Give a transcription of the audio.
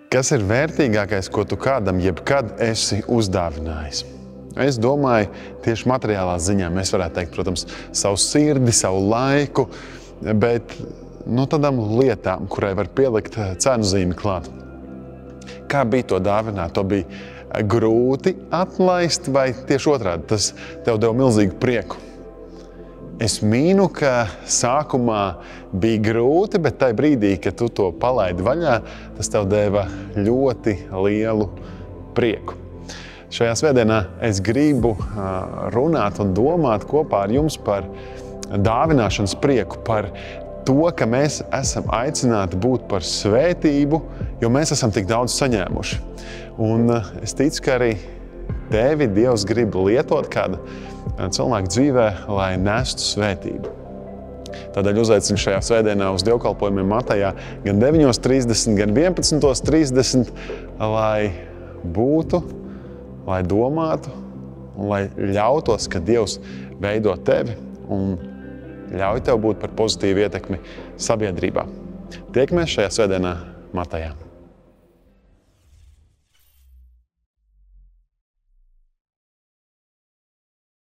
Kas ir vērtīgākais, ko tu kādam jebkad esi uzdāvinājis? Es domāju, tieši materiālā ziņā mēs varētu teikt, protams, savu sirdi, savu laiku, bet tādām lietām, kurai var pielikt cenu zīmi klāt. Kā bija to dāvināt? To bija grūti atlaist vai tieši otrādi? Tas tev deva milzīgu prieku. Es mīnu, ka sākumā bija grūti, bet tajā brīdī, kad tu to palaidi vaļā, tas tev deva ļoti lielu prieku. Šajā svētdienā es gribu runāt un domāt kopā ar jums par dāvināšanas prieku, par to, ka mēs esam aicināti būt par svētību, jo mēs esam tik daudz saņēmuši. Un es ticu, ka arī tevi Dievs grib lietot kāda cilvēka dzīvē, lai nestu svētību. Tādēļ uzaicinu šajā svētdienā uz dievkalpojumiem Matejā gan 9:30, gan 11:30, lai būtu, lai domātu un lai ļautos, ka Dievs veido tevi un ļauj tev būt par pozitīvu ietekmi sabiedrībā. Tiekamies šajā svētdienā Matejā.